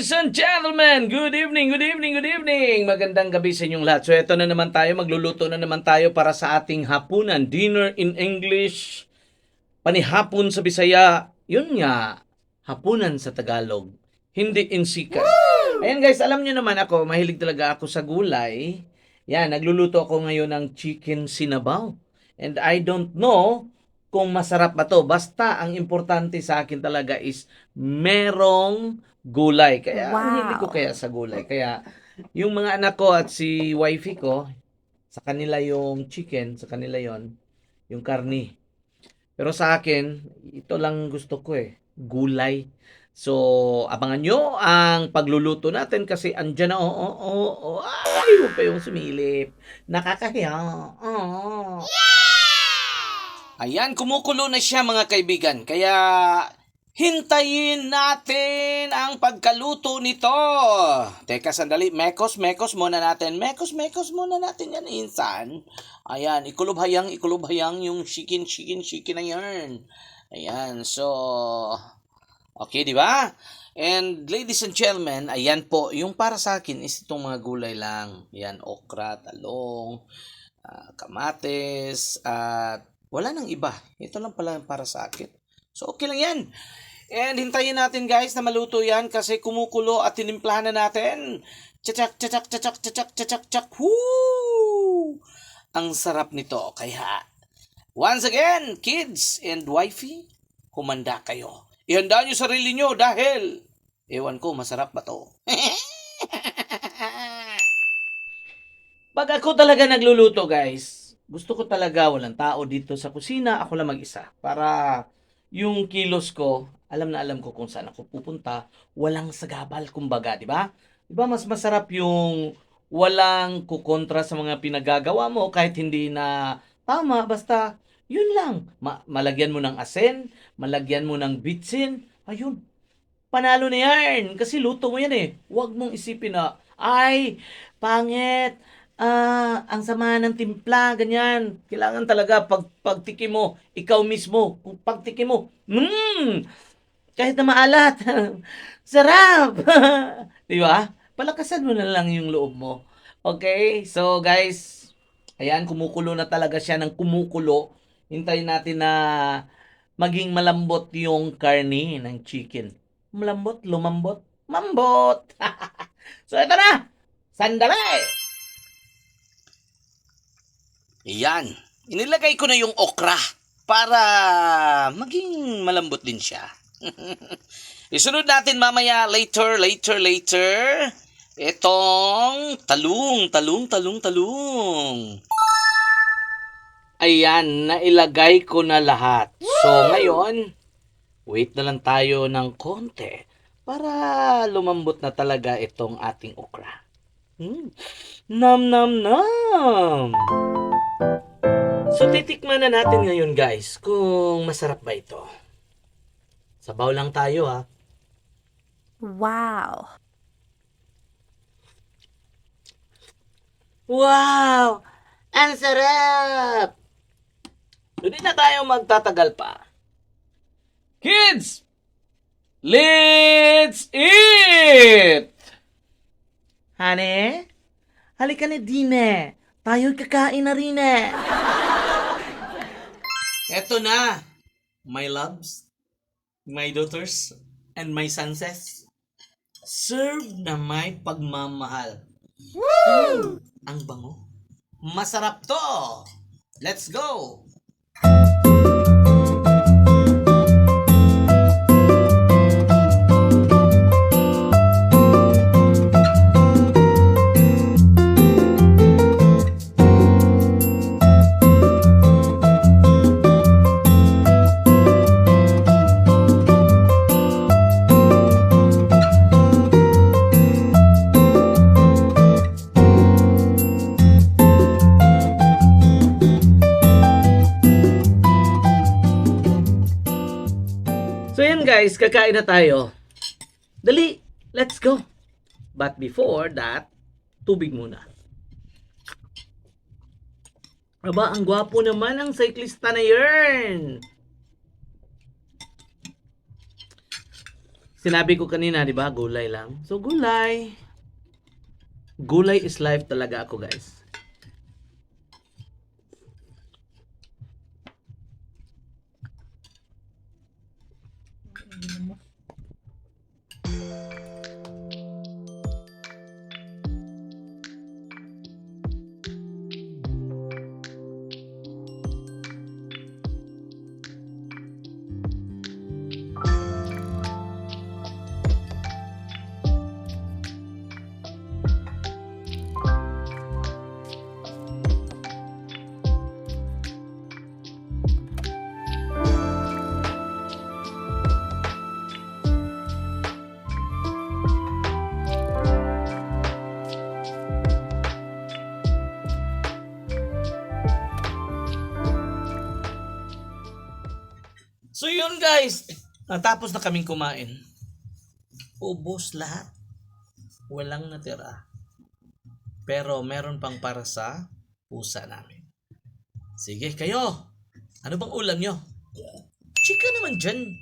Ladies and gentlemen, good evening, good evening, good evening. Magandang gabi sa inyong lahat. So ito na naman tayo, magluluto na naman tayo para sa ating hapunan. Dinner in English, panihapon sa Bisaya. Yun nga, hapunan sa Tagalog. Hindi in sikat. Ayan guys, alam nyo naman ako, mahilig talaga ako sa gulay. Yan, nagluluto ako ngayon ng chicken sinabaw. And I don't know kung masarap ba to. Basta ang importante sa akin talaga is merong gulay. Kaya ang hilig ko Wow. kaya sa gulay. Kaya yung mga anak ko at si wifey ko, sa kanila yung chicken, sa kanila yon yung karni. Pero sa akin, ito lang gusto ko gulay. So, abangan nyo ang pagluluto natin kasi andyan na, ay, huwag pa yung sumilip. Nakakahiya. Oh. Ayan, kumukulo na siya mga kaibigan. Kaya, hintayin natin ang pagkaluto nito. Teka, sandali. Mekos muna natin. Mekos muna natin yan, insan. Ayan, ikulubhayang yung chicken na yan. Ayan, so, okay, di ba? And ladies and gentlemen, ayan po, yung para sa akin is itong mga gulay lang. Ayan, okra, talong, kamatis, at wala nang iba. Ito lang pala para sa akin. So, okay lang yan. And hintayin natin guys na maluto yan kasi kumukulo at tinimplahan na natin. Chachak. Woo! Ang sarap nito. Kaya, once again, kids and wifey, humanda kayo. Ihanda nyo sarili nyo dahil, ewan ko, masarap ba to? Pag ako talaga nagluluto guys, gusto ko talaga walang tao dito sa kusina, ako lang mag-isa. Para yung kilos ko, alam na alam ko kung saan ako pupunta, walang sagabal kumbaga, di ba? Di ba mas masarap yung walang kukontra sa mga pinagagawa mo kahit hindi na tama, basta yun lang. Malagyan mo ng asin, malagyan mo ng bitsin, ayun, panalo na yan. Kasi luto mo yan Huwag mong isipin na, ay, pangit, ang sama ng timpla, ganyan. Kailangan talaga pagtikim mo, ikaw mismo, kung pagtikim mo, kahit na maalat, sarap. Di ba? Palakasan mo na lang yung loob mo. Okay? So, guys, ayan, kumukulo na talaga siya ng kumukulo. Hintayin natin na maging malambot yung karni ng chicken. Malambot, lumambot, mambot. So, ito na. Sandali. Yan. Inilagay ko na yung okra para maging malambot din siya. Isunod natin mamaya, later. Itong talong. Ayan, nailagay ko na lahat. So, ngayon, wait na lang tayo ng konti para lumambot na talaga itong ating okra. Nam. So, titikman na natin ngayon guys kung masarap ba ito. Sabaw lang tayo ha. Wow. Wow! Ang sarap! Hindi na tayo magtatagal pa. Kids! Let's eat! Honey? Halika na dine. Tayo'y kakain na rin Eto na, my loves, my daughters, and my sunsets. Serve na may pagmamahal. Woo! Ang bango. Masarap to! Let's go! So yan guys, kakain na tayo. Dali, let's go. But before that, tubig muna. Aba, ang gwapo naman ang cyclista na yun. Sinabi ko kanina, di ba, gulay lang. So, gulay. Gulay is life talaga ako, guys. So yun guys, natapos na kaming kumain. Ubos lahat. Walang natira. Pero meron pang para sa pusa namin. Sige kayo, ano bang ulam nyo? Chika naman dyan.